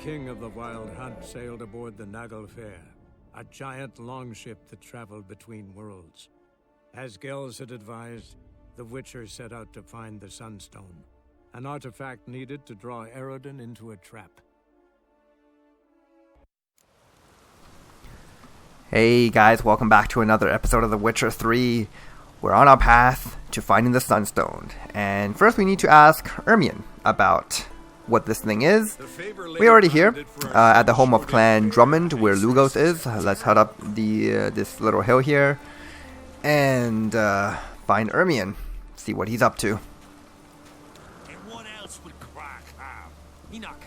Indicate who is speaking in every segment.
Speaker 1: king of the Wild Hunt sailed aboard the Naglfar, a giant longship that traveled between worlds. As Gels had advised, the Witcher set out to find the Sunstone, an artifact needed to draw Eredin into a trap.
Speaker 2: Hey guys, welcome back to another episode of The Witcher 3. We're on our path to finding the Sunstone, and first we need to ask Ermion about what this thing is. We're already here at the home of Clan Drummond, where Lugos is. Let's head up this little hill here and find Ermion, see what he's up to.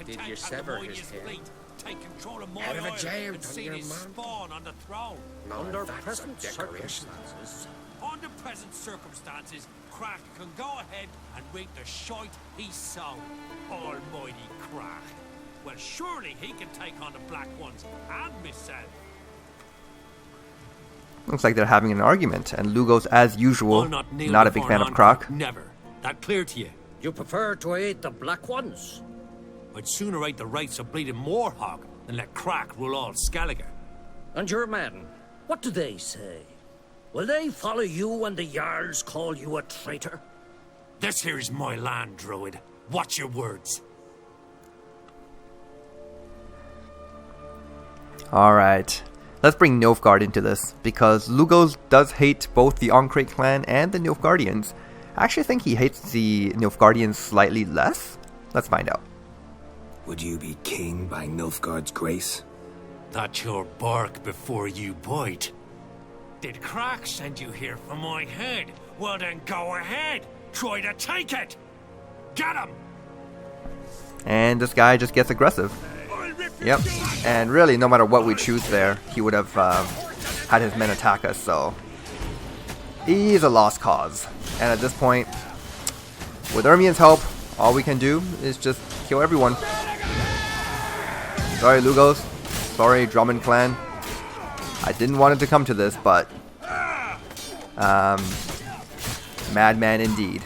Speaker 3: Did you sever his head? Out of a giant on your
Speaker 4: spawn on the throne.
Speaker 3: Under present
Speaker 4: circumstances, Crack can go ahead and reap the shite he sowed. Almighty Crack. Well, surely he can take on the Black Ones and myself.
Speaker 2: Looks like they're having an argument, and Lugos, as usual, not a big fan of Croc.
Speaker 4: Never. That clear to you?
Speaker 3: You prefer to aid the Black Ones?
Speaker 4: I'd sooner aid the rights of bleeding Moorhog than let Crack rule all Skellige.
Speaker 3: And your men, what do they say? Will they follow you when the Jarls call you a traitor?
Speaker 4: This here is my land, Druid. Watch your words.
Speaker 2: Alright, let's bring Nilfgaard into this, because Lugos does hate both the Ancrate clan and the Nilfgaardians. I actually think he hates the Nilfgaardians slightly less. Let's find out.
Speaker 5: Would you be king by Nilfgaard's grace?
Speaker 4: That's your bark before you bite. Did Crack send you here for my head? Well then go ahead. Try to take it. Get him.
Speaker 2: And this guy just gets aggressive. Yep. And really, no matter what we choose there, he would have had his men attack us, so he's a lost cause. And at this point, with Ermion's help, all we can do is just kill everyone. Sorry, Lugos. Sorry, Drummond clan. I didn't want it to come to this, but madman indeed.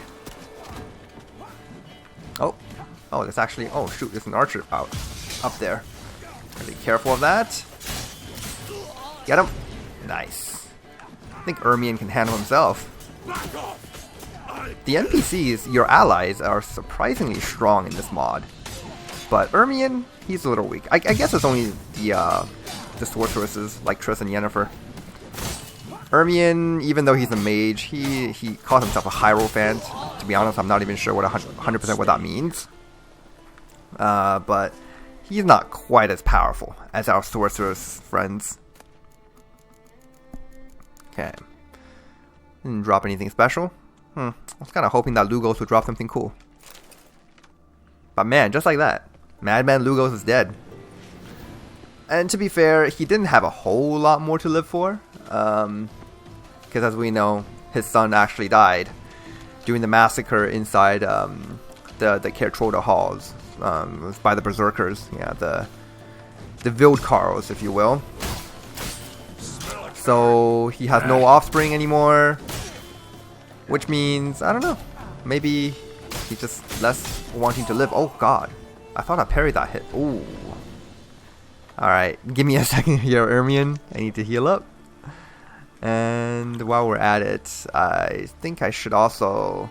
Speaker 2: Oh, there's actually, oh shoot, there's an archer out up there. Gotta be careful of that. Get him. Nice. I think Ermion can handle himself. The NPCs, your allies, are surprisingly strong in this mod, but Ermion, he's a little weak. I guess it's only the sorceresses like Triss and Yennefer. Ermion, even though he's a mage, he calls himself a Hierophant. To be honest, I'm not even sure what 100% what that means. But he's not quite as powerful as our sorceress friends. Okay. Didn't drop anything special. I was kind of hoping that Lugos would drop something cool. But man, just like that, Madman Lugos is dead. And to be fair, he didn't have a whole lot more to live for. Because as we know, his son actually died during the massacre inside the Kertroda halls. It was by the Berserkers. Yeah, the Wildkarls, if you will. So he has no offspring anymore. Which means, I don't know, maybe he's just less wanting to live. Oh god, I thought I parried that hit. Ooh. Alright, give me a second here, Ermion. I need to heal up. And while we're at it, I think I should also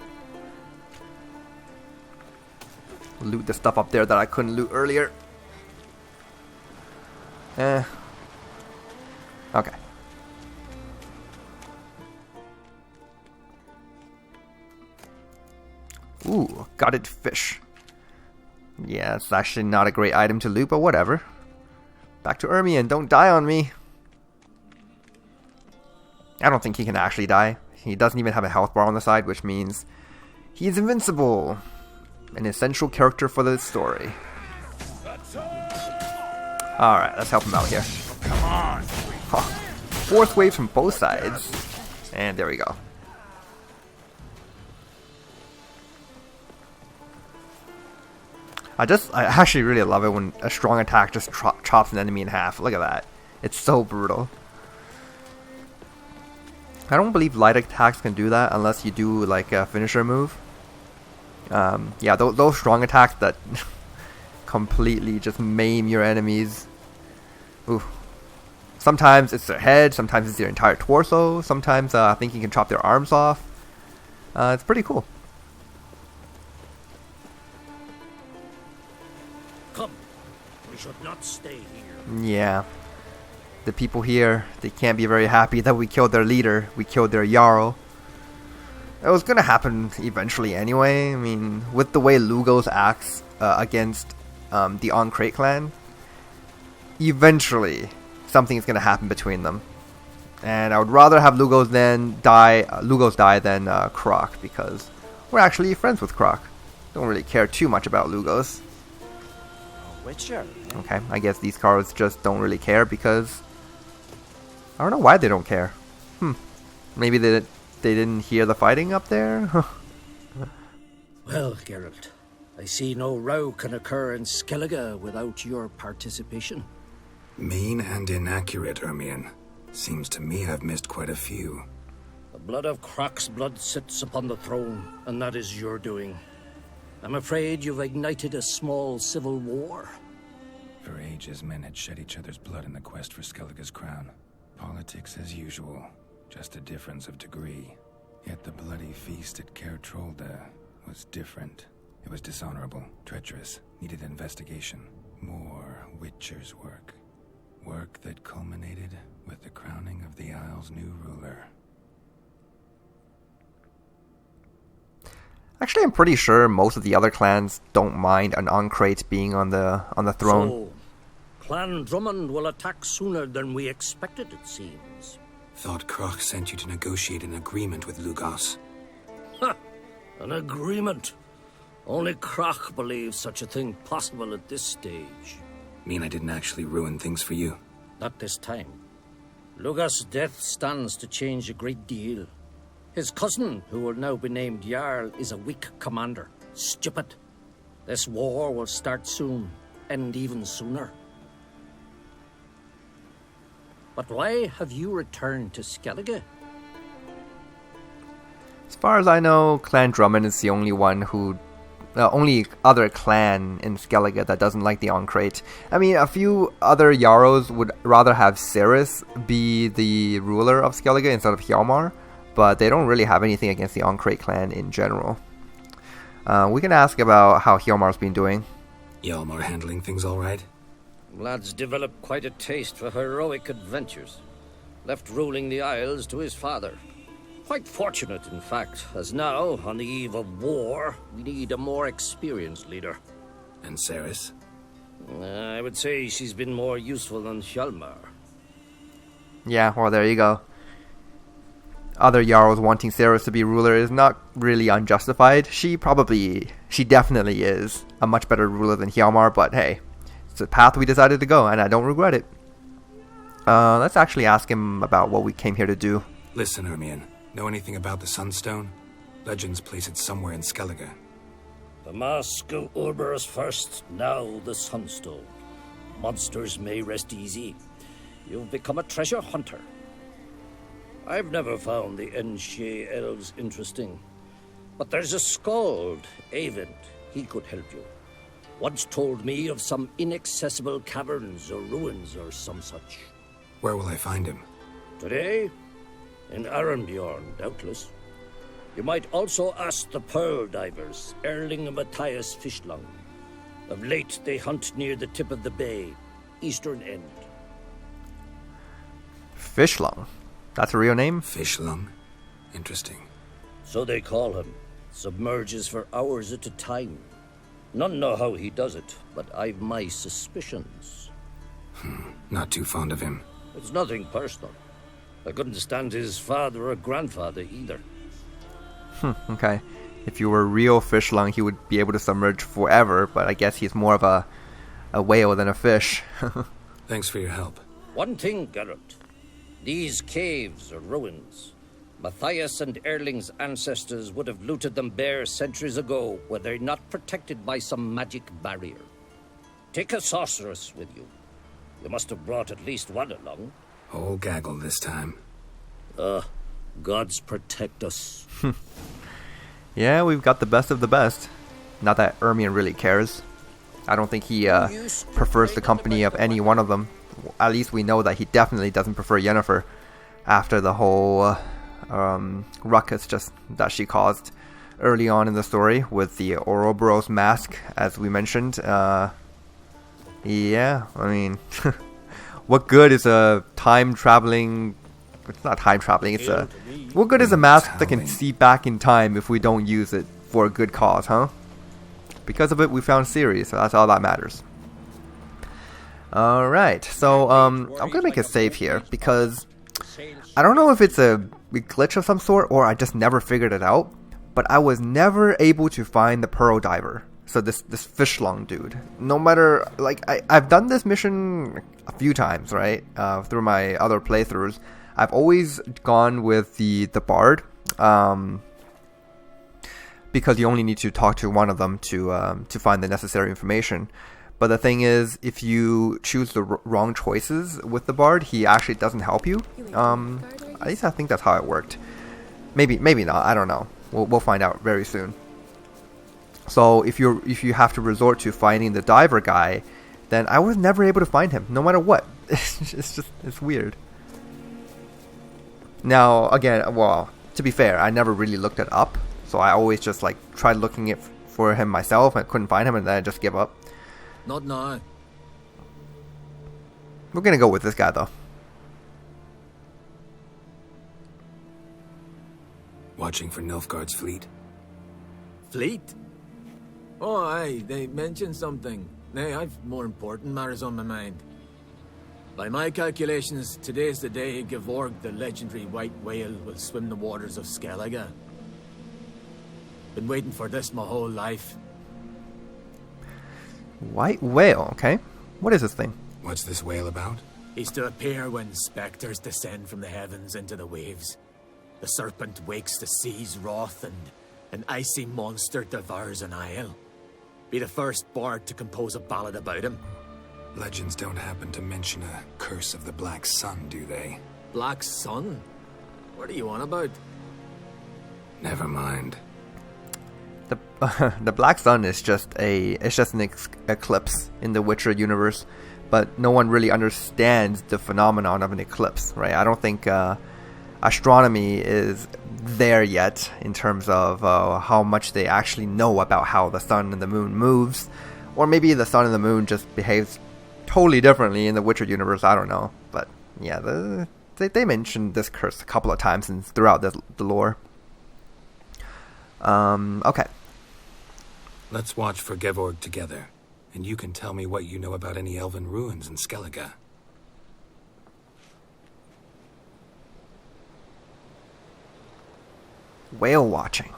Speaker 2: loot the stuff up there that I couldn't loot earlier. Okay. Ooh, gutted fish. Yeah, it's actually not a great item to loot, but whatever. Back to Ermion, don't die on me. I don't think he can actually die. He doesn't even have a health bar on the side, which means he's invincible. An essential character for the story. Alright, let's help him out here.
Speaker 4: Come on.
Speaker 2: Fourth wave from both sides. And there we go. I actually really love it when a strong attack just chops an enemy in half. Look at that. It's so brutal. I don't believe light attacks can do that unless you do like a finisher move. Yeah, those strong attacks that completely just maim your enemies. Ooh. Sometimes it's their head, sometimes it's their entire torso, sometimes I think you can chop their arms off. It's pretty cool.
Speaker 3: Come, we should not stay here.
Speaker 2: Yeah. The people here, they can't be very happy that we killed their leader. We killed their Jarl. It was gonna happen eventually anyway. I mean, with the way Lugos acts against the On-Crate clan, eventually something's gonna happen between them. And I would rather have Lugos die than Croc, because we're actually friends with Croc. Don't really care too much about Lugos.
Speaker 6: Witcher.
Speaker 2: Okay, I guess these cards just don't really care because I don't know why they don't care. Maybe they didn't hear the fighting up there?
Speaker 3: Well, Geralt, I see no row can occur in Skellige without your participation.
Speaker 5: Mean and inaccurate, Ermion. Seems to me I've missed quite a few.
Speaker 3: The blood of Croc's blood sits upon the throne, and that is your doing. I'm afraid you've ignited a small civil war.
Speaker 5: For ages, men had shed each other's blood in the quest for Skellige's crown. Politics as usual, just a difference of degree. Yet the bloody feast at Caer Trolda was different. It was dishonorable, treacherous, needed investigation. More Witcher's work. Work that culminated with the crowning of the Isle's new ruler.
Speaker 2: Actually, I'm pretty sure most of the other clans don't mind an On-Crate being on the throne.
Speaker 3: So, Clan Drummond will attack sooner than we expected, it seems.
Speaker 5: Thought Croc sent you to negotiate an agreement with Lugos.
Speaker 3: Ha! An agreement. Only Croc believes such a thing possible at this stage.
Speaker 5: Mean I didn't actually ruin things for you?
Speaker 3: Not this time. Lugos' death stands to change a great deal. His cousin, who will now be named Jarl, is a weak commander. Stupid. This war will start soon, end even sooner. But why have you returned to Skellige?
Speaker 2: As far as I know, Clan Drummond is the only other clan in Skellige that doesn't like the On-Crate. I mean, a few other Jarls would rather have Cerys be the ruler of Skellige instead of Hjalmar, but they don't really have anything against the On-Crate clan in general. We can ask about how Hjalmar's been doing.
Speaker 5: Hjalmar handling things alright?
Speaker 3: Lad's developed quite a taste for heroic adventures. Left ruling the Isles to his father. Quite fortunate, in fact, as now, on the eve of war, we need a more experienced leader.
Speaker 5: And Cerys?
Speaker 3: I would say she's been more useful than Hjalmar.
Speaker 2: Yeah, well, there you go. Other Jarls wanting Cerys to be ruler is not really unjustified. She definitely is a much better ruler than Hjalmar, but hey, it's a path we decided to go, and I don't regret it. Let's actually ask him about what we came here to do.
Speaker 5: Listen, Ermion. Know anything about the Sunstone? Legends place it somewhere in Skellige.
Speaker 3: The mask of Urberus first, now the Sunstone. Monsters may rest easy. You've become a treasure hunter. I've never found the Enshe elves interesting. But there's a skald, Avent. He could help you. Once told me of some inaccessible caverns or ruins or some such.
Speaker 5: Where will I find him?
Speaker 3: Today? In Ermion, doubtless. You might also ask the pearl divers, Erling and Matthias Fishlung. Of late, they hunt near the tip of the bay, eastern end.
Speaker 2: Fishlung? That's a real name?
Speaker 5: Fishlung? Interesting.
Speaker 3: So they call him. Submerges for hours at a time. None know how he does it, but I've my suspicions.
Speaker 5: Not too fond of him.
Speaker 3: It's nothing personal. I couldn't stand his father or grandfather either.
Speaker 2: Okay. If you were real Fishlung, he would be able to submerge forever, but I guess he's more of a whale than a fish.
Speaker 5: Thanks for your help.
Speaker 3: One thing, Geralt. These caves are ruins. Matthias and Erling's ancestors would have looted them bare centuries ago were they not protected by some magic barrier. Take a sorceress with you. You must have brought at least one along.
Speaker 5: Whole gaggle this time.
Speaker 3: Gods protect us.
Speaker 2: Yeah, we've got the best of the best. Not that Ermion really cares. I don't think he prefers the company of any one of them. At least we know that he definitely doesn't prefer Yennefer after the whole ruckus just that she caused early on in the story with the Ouroboros mask, as we mentioned. Yeah, I mean, what good is a time traveling? It's not time traveling. It's a what good is a mask that can see back in time if we don't use it for a good cause, huh? Because of it, we found Ciri, so that's all that matters. All right, so I'm gonna make a save here because I don't know if it's a glitch of some sort or I just never figured it out, but I was never able to find the Pearl Diver. So this fishlong dude. No matter, like, I've done this mission a few times, right? Through my other playthroughs, I've always gone with the Bard, because you only need to talk to one of them to find the necessary information. But the thing is, if you choose the wrong choices with the Bard, he actually doesn't help you. At least I think that's how it worked. Maybe not. I don't know. We'll find out very soon. So if you have to resort to finding the diver guy, then I was never able to find him, no matter what. It's weird. Now again, well, to be fair, I never really looked it up, so I always just like tried looking it for him myself. I couldn't find him, and then I just give up.
Speaker 7: Not now.
Speaker 2: We're gonna go with this guy though.
Speaker 5: Watching for Nilfgaard's fleet.
Speaker 7: Fleet? Oh, aye, they mentioned something. Nay, I've more important matters on my mind. By my calculations, today's the day Gevorg, the legendary white whale, will swim the waters of Skellige. Been waiting for this my whole life.
Speaker 2: White whale, okay. What is this thing?
Speaker 5: What's this whale about?
Speaker 7: He's to appear when spectres descend from the heavens into the waves. The serpent wakes the sea's wrath, and an icy monster devours an isle. Be the first bard to compose a ballad about him.
Speaker 5: Legends don't happen to mention a curse of the Black Sun, do they?
Speaker 7: Black Sun? What are you on about?
Speaker 5: Never mind.
Speaker 2: The Black Sun is just an eclipse in the Witcher universe, but no one really understands the phenomenon of an eclipse, right? I don't think astronomy is there yet in terms of how much they actually know about how the sun and the moon moves, or maybe the sun and the moon just behaves totally differently in the Witcher universe. I don't know, but yeah, they mentioned this curse a couple of times throughout the lore. Okay.
Speaker 5: Let's watch for Gevorg together, and you can tell me what you know about any elven ruins in Skellige.
Speaker 2: Whale watching.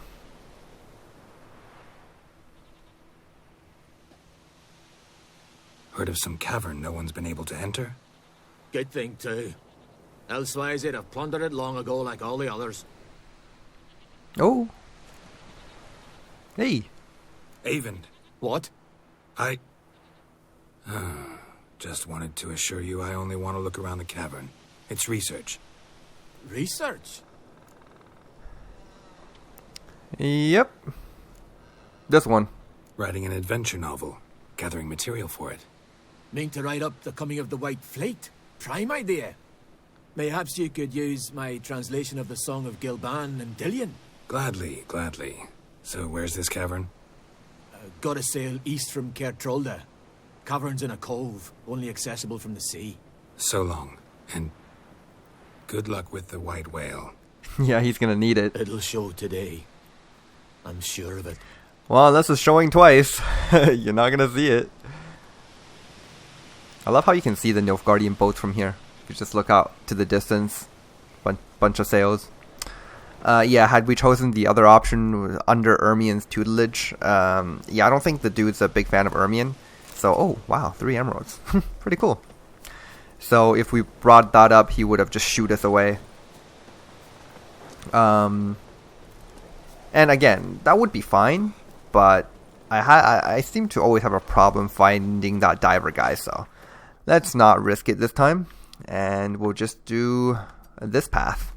Speaker 5: Heard of some cavern no one's been able to enter?
Speaker 7: Good thing, too. Elsewise, they'd have plundered it long ago like all the others.
Speaker 2: Oh. Hey.
Speaker 5: Avon.
Speaker 7: What?
Speaker 5: I just wanted to assure you I only want to look around the cavern. It's research.
Speaker 7: Research?
Speaker 2: Yep. This one.
Speaker 5: Writing an adventure novel. Gathering material for it.
Speaker 7: Mean to write up the coming of the White Fleet? Prime idea. Mayhaps you could use my translation of the Song of Gilban and Dillion.
Speaker 5: Gladly, gladly. So where's this cavern?
Speaker 7: Gotta sail east from Kertrolde. Cavern's in a cove, only accessible from the sea.
Speaker 5: So long, and good luck with the white whale.
Speaker 2: Yeah, he's gonna need it.
Speaker 7: It'll show today. I'm sure of it.
Speaker 2: Well, unless it's showing twice, you're not gonna see it. I love how you can see the Nilfgaardian boats from here. If you just look out to the distance, bunch of sails. Yeah, had we chosen the other option under Ermion's tutelage, yeah, I don't think the dude's a big fan of Ermion. So, oh, wow, 3 emeralds. Pretty cool. So, if we brought that up, he would have just shoot us away. And again, that would be fine, but I seem to always have a problem finding that diver guy, so let's not risk it this time, and we'll just do this path.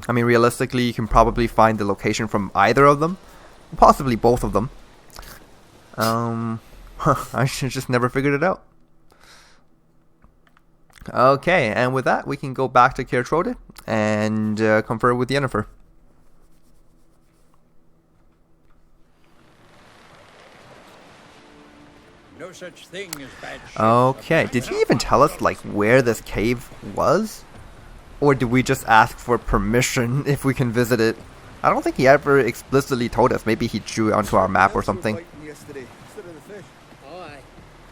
Speaker 2: I mean, realistically, you can probably find the location from either of them. Possibly both of them. I should just never figured it out. Okay, and with that, we can go back to Kertrode and confer with Yennefer.
Speaker 8: No such thing as bad shit.
Speaker 2: Okay, did he even tell us, like, where this cave was? Or did we just ask for permission if we can visit it? I don't think he ever explicitly told us. Maybe he drew it onto our map or something.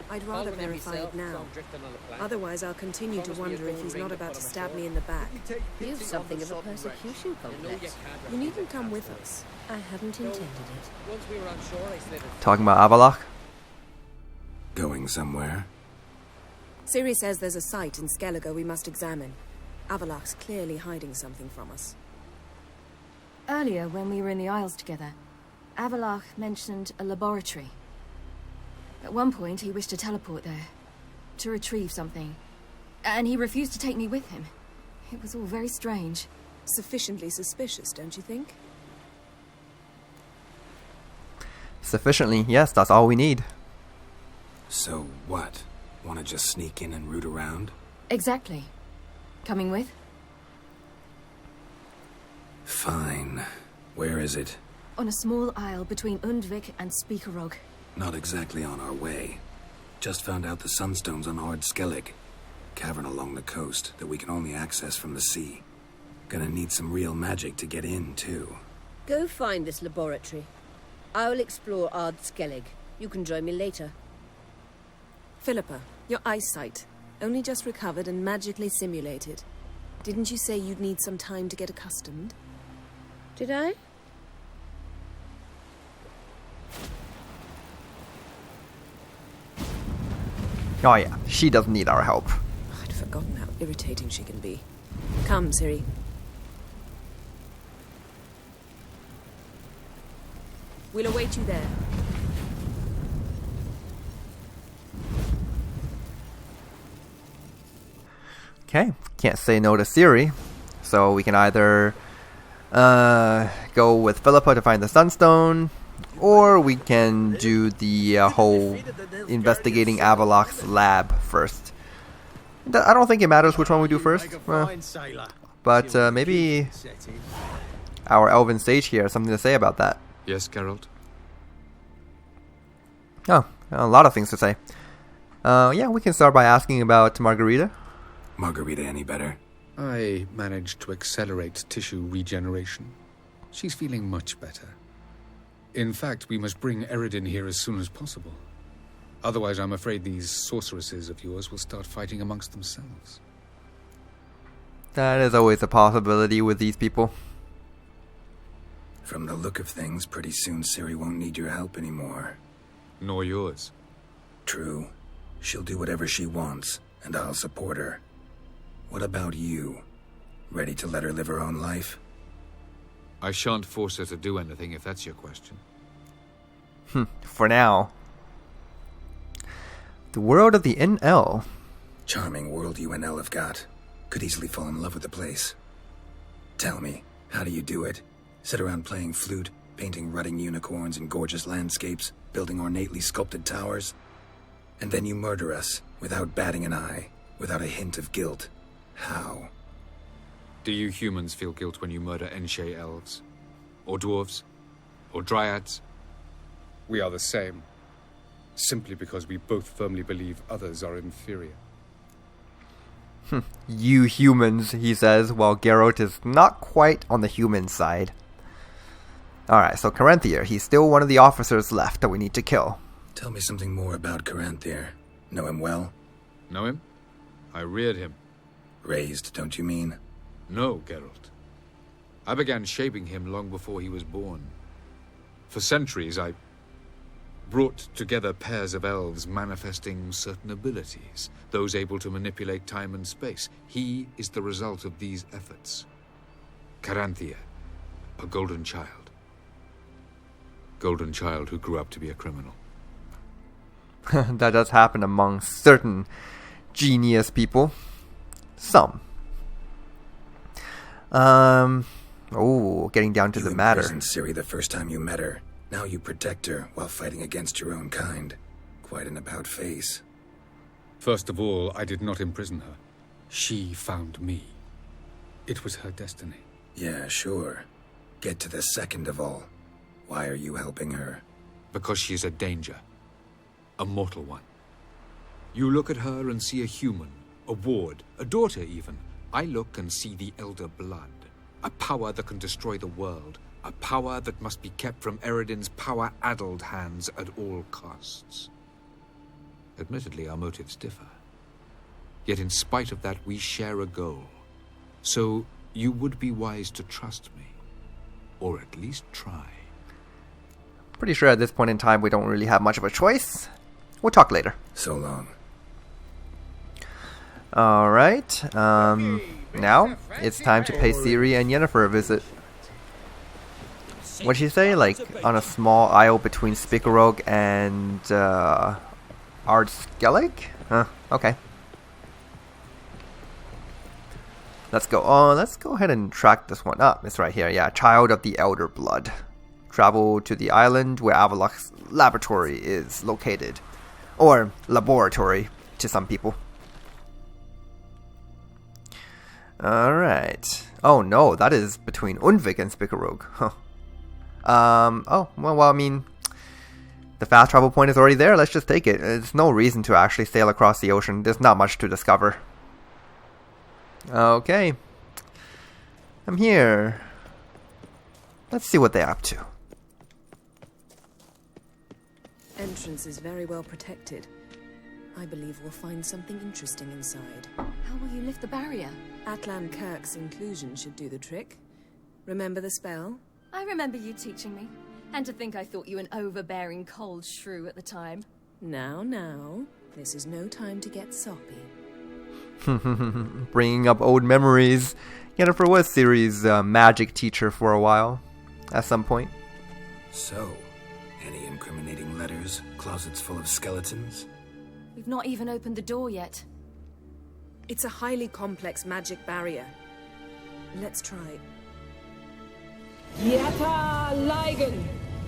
Speaker 9: I'd rather verify it now. Otherwise, I'll continue to wonder if he's not about to stab me in the back.
Speaker 10: You've something of a persecution complex.
Speaker 9: You needn't come with us. I hadn't intended it.
Speaker 2: Talking about Avallac'h?
Speaker 5: Going somewhere?
Speaker 9: Ciri says there's a site in Skellige we must examine. Avallac'h's clearly hiding something from us.
Speaker 10: Earlier, when we were in the Isles together, Avallac'h mentioned a laboratory. At one point, he wished to teleport there, to retrieve something, and he refused to take me with him. It was all very strange.
Speaker 9: Sufficiently suspicious, don't you think?
Speaker 2: Sufficiently, yes, that's all we need.
Speaker 5: So what? Want to just sneak in and root around?
Speaker 10: Exactly. Coming with?
Speaker 5: Fine. Where is it?
Speaker 10: On a small isle between Undvik and Speakerog.
Speaker 5: Not exactly on our way. Just found out the sunstone's on Ard Skellig. Cavern along the coast that we can only access from the sea. Gonna need some real magic to get in, too.
Speaker 11: Go find this laboratory. I'll explore Ard Skellig. You can join me later.
Speaker 9: Philippa, your eyesight. Only just recovered and magically simulated. Didn't you say you'd need some time to get accustomed?
Speaker 11: Did I?
Speaker 2: Oh yeah, she doesn't need our help.
Speaker 9: I'd forgotten how irritating she can be. Come, Ciri. We'll await you there.
Speaker 2: Okay, can't say no to Ciri. So we can either go with Philippa to find the Sunstone, or we can do the whole investigating Avallac'h's lab first. I don't think it matters which one we do first. But maybe our elven sage here has something to say about that.
Speaker 12: Yes, Geralt?
Speaker 2: Oh, a lot of things to say. Yeah, we can start by asking about Margarita.
Speaker 5: Margarita any better?
Speaker 12: I managed to accelerate tissue regeneration. She's feeling much better. In fact, we must bring Eredin here as soon as possible. Otherwise, I'm afraid these sorceresses of yours will start fighting amongst themselves.
Speaker 2: That is always a possibility with these people.
Speaker 5: From the look of things, pretty soon Ciri won't need your help anymore.
Speaker 12: Nor yours.
Speaker 5: True. She'll do whatever she wants, and I'll support her. What about you? Ready to let her live her own life?
Speaker 12: I shan't force her to do anything, if that's your question.
Speaker 2: For now. The world of the NL.
Speaker 5: Charming world you and Elle have got. Could easily fall in love with the place. Tell me, how do you do it? Sit around playing flute, painting rutting unicorns and gorgeous landscapes, building ornately sculpted towers? And then you murder us, without batting an eye, without a hint of guilt. How?
Speaker 12: Do you humans feel guilt when you murder Enshe elves? Or dwarves? Or dryads? We are the same. Simply because we both firmly believe others are inferior.
Speaker 2: You humans, he says, while Geralt is not quite on the human side. Alright, so Caranthir, he's still one of the officers left that we need to kill.
Speaker 5: Tell me something more about Caranthir. Know him well?
Speaker 12: Know him? I reared him.
Speaker 5: Raised, don't you mean?
Speaker 12: No, Geralt. I began shaping him long before he was born. For centuries, I brought together pairs of elves manifesting certain abilities, those able to manipulate time and space. He is the result of these efforts. Caranthir, a golden child. Golden child who grew up to be a criminal.
Speaker 2: That does happen among certain genius people. Some. Oh, getting down to the matter.
Speaker 5: You imprisoned Ciri the first time you met her. Now you protect her while fighting against your own kind. Quite an about face.
Speaker 12: First of all, I did not imprison her. She found me. It was her destiny.
Speaker 5: Yeah, sure. Get to the second of all. Why are you helping her?
Speaker 12: Because she is a danger. A mortal one. You look at her and see a human, a ward, a daughter even. I look and see the Elder Blood. A power that can destroy the world. A power that must be kept from Eredin's power-addled hands at all costs. Admittedly, our motives differ. Yet in spite of that, we share a goal. So, you would be wise to trust me. Or at least try.
Speaker 2: Pretty sure at this point in time we don't really have much of a choice. We'll talk later.
Speaker 5: So long.
Speaker 2: Alright, now it's time to pay Ciri and Yennefer a visit. What'd she say? Like, on a small isle between Spikarog and, Ardskellig? Huh, okay. Let's go. Oh, let's go ahead and track this one up. It's right here, yeah. Child of the Elder Blood. Travel to the island where Avallac'h's laboratory is located. Or, laboratory, to some people. Alright. Oh no, that is between Undvik and Spikarog. Huh. Oh, well, I mean, the fast travel point is already there. Let's just take it. There's no reason to actually sail across the ocean. There's not much to discover. Okay. I'm here. Let's see what they're up to.
Speaker 9: Entrance is very well protected. I believe we'll find something interesting inside.
Speaker 10: How will you lift the barrier?
Speaker 9: Atlan Kirk's inclusion should do the trick. Remember the spell?
Speaker 10: I remember you teaching me. And to think I thought you an overbearing cold shrew at the time.
Speaker 9: Now. This is no time to get soppy.
Speaker 2: Bringing up old memories. Yennefer was Ciri's magic teacher for a while. At some point.
Speaker 5: So, any incriminating letters? Closets full of skeletons?
Speaker 10: We've not even opened the door yet.
Speaker 9: It's a highly complex magic barrier. Let's try.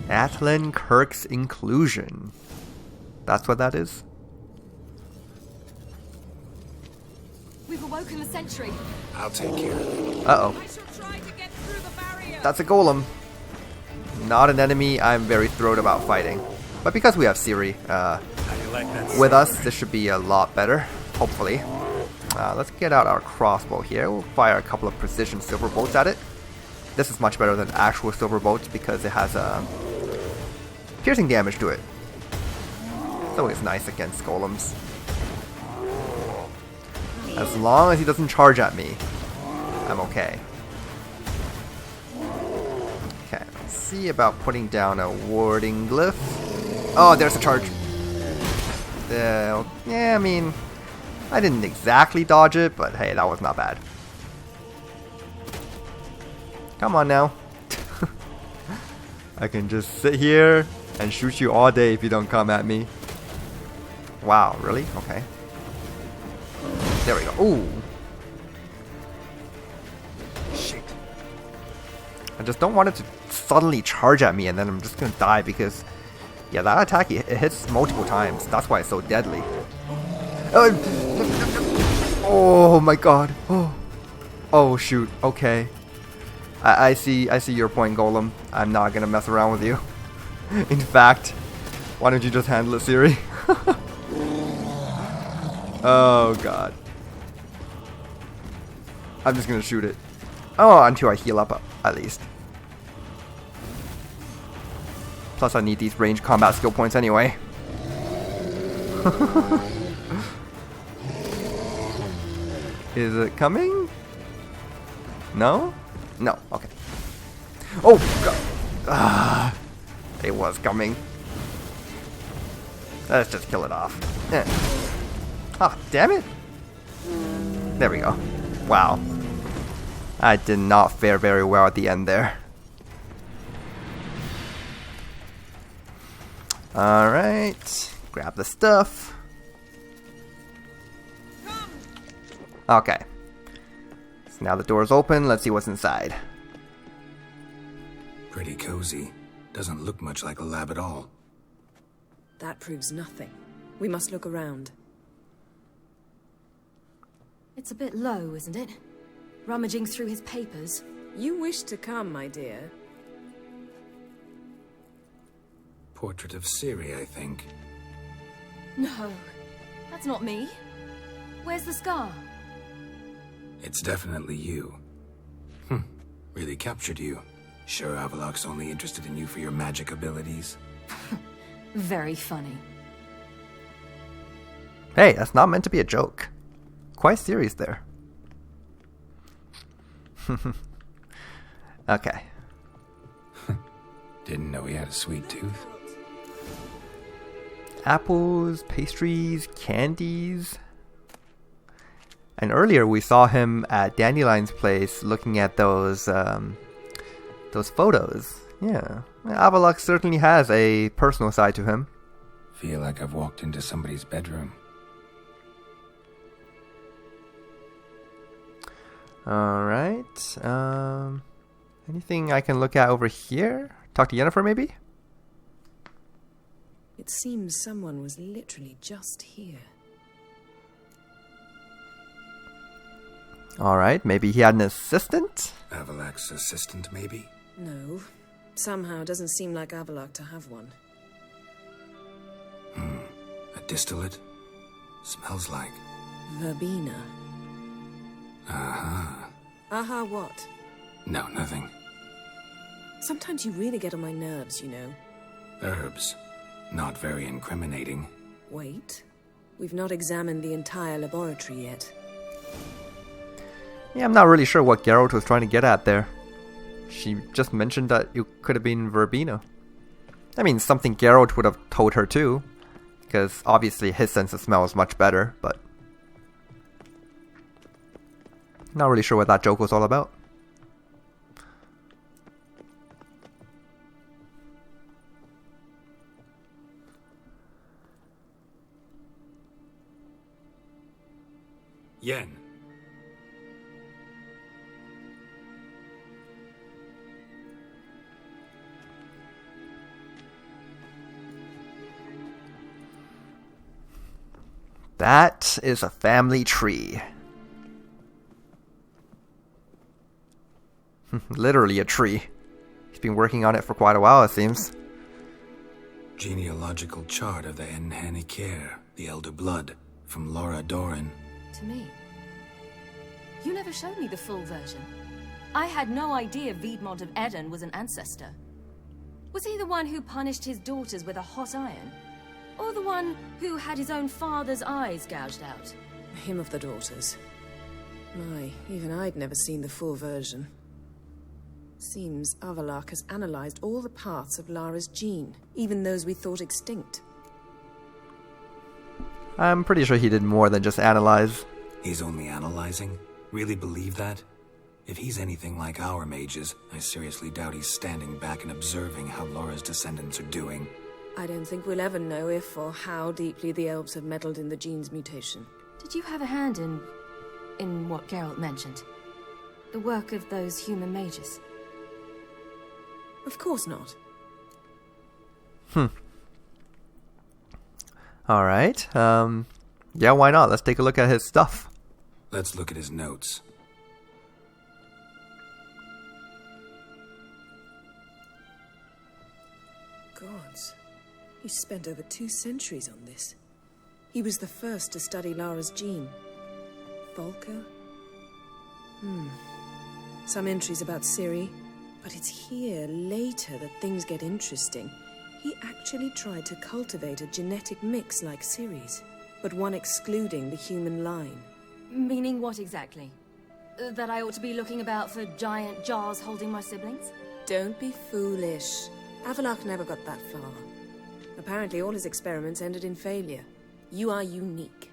Speaker 2: Atlan Kirk's inclusion. That's what that is?
Speaker 10: We've awoken the sentry.
Speaker 5: I'll take care of it.
Speaker 2: Uh-oh.
Speaker 10: I shall try to get through the barrier.
Speaker 2: That's a golem. Not an enemy I'm very thrilled about fighting. But because we have Ciri with us, this should be a lot better. Hopefully. Let's get out our crossbow here. We'll fire a couple of precision silver bolts at it. This is much better than actual silver bolts because it has piercing damage to it. It's always nice against golems. As long as he doesn't charge at me, I'm okay. Okay, let's see about putting down a warding glyph. Oh, there's a charge. Yeah, I mean, I didn't exactly dodge it, but hey, that was not bad. Come on now. I can just sit here and shoot you all day if you don't come at me. Wow, really? Okay. There we go. Ooh. Shit. I just don't want it to suddenly charge at me and then I'm just gonna die because, yeah, that attack, it hits multiple times. That's why it's so deadly. Oh my god. Oh shoot. Okay. I see your point, Golem. I'm not gonna mess around with you. In fact, why don't you just handle it, Ciri? Oh god. I'm just gonna shoot it. Oh, until I heal up at least. Plus I need these range combat skill points anyway. Is it coming? No? No, okay. Oh god. It was coming. Let's just kill it off. Ah, damn it. There we go. Wow. I did not fare very well at the end there. Alright. Grab the stuff. So Now the door's open, let's see what's inside.
Speaker 5: Pretty cozy. Doesn't look much like a lab at all.
Speaker 9: That proves nothing. We must look around.
Speaker 10: It's a bit low, isn't it? Rummaging through his papers.
Speaker 9: You wish to come, my dear.
Speaker 5: Portrait of Ciri, I think.
Speaker 10: No, that's not me. Where's the scar?
Speaker 5: It's definitely you. Really captured you. Sure Avallac'h's only interested in you for your magic abilities?
Speaker 10: Very funny.
Speaker 2: Hey, that's not meant to be a joke. Quite serious there. Okay.
Speaker 5: Didn't know he had a sweet tooth.
Speaker 2: Apples, pastries, candies. And earlier we saw him at Dandelion's place looking at those photos. Yeah. Avallac'h certainly has a personal side to him.
Speaker 5: Feel like I've walked into somebody's bedroom.
Speaker 2: Alright. Anything I can look at over here? Talk to Yennefer, maybe?
Speaker 9: It seems someone was literally just here.
Speaker 2: Alright, maybe he had an assistant?
Speaker 5: Avallac'h's assistant, maybe?
Speaker 9: No. Somehow doesn't seem like Avallac'h to have one.
Speaker 5: A distillate? Smells like...
Speaker 9: Verbena.
Speaker 5: Aha.
Speaker 9: Aha what?
Speaker 5: No, nothing.
Speaker 9: Sometimes you really get on my nerves, you know.
Speaker 5: Herbs. Not very incriminating.
Speaker 9: Wait. We've not examined the entire laboratory yet.
Speaker 2: Yeah, I'm not really sure what Geralt was trying to get at there. She just mentioned that it could have been verbena. I mean, something Geralt would have told her too. Because obviously his sense of smell is much better, but... Not really sure what that joke was all about.
Speaker 5: Yen.
Speaker 2: That is a family tree. Literally a tree. He's been working on it for quite a while, it seems.
Speaker 5: Genealogical chart of the Enhaniker, the Elder Blood, from Laura Doran.
Speaker 10: To me. You never showed me the full version. I had no idea Viedmont of Eden was an ancestor. Was he the one who punished his daughters with a hot iron? Or the one who had his own father's eyes gouged out?
Speaker 9: Him of the daughters. My, even I'd never seen the full version. Seems Avallac'h has analyzed all the parts of Lara's gene, even those we thought extinct.
Speaker 2: I'm pretty sure he did more than just analyze.
Speaker 5: He's only analyzing? Really believe that? If he's anything like our mages, I seriously doubt he's standing back and observing how Laura's descendants are doing.
Speaker 9: I don't think we'll ever know if or how deeply the elves have meddled in the gene's mutation.
Speaker 10: Did you have a hand in what Geralt mentioned? The work of those human mages?
Speaker 9: Of course not.
Speaker 2: Alright, yeah, why not? Let's take a look at his stuff.
Speaker 5: Let's look at his notes.
Speaker 9: Gods. He spent over 2 centuries on this. He was the first to study Lara's gene. Volker? Some entries about Ciri. But it's here, later, that things get interesting. He actually tried to cultivate a genetic mix like Ciri's, but one excluding the human line.
Speaker 10: Meaning what exactly? That I ought to be looking about for giant jars holding my siblings?
Speaker 9: Don't be foolish. Avallac'h never got that far. Apparently all his experiments ended in failure. You are unique.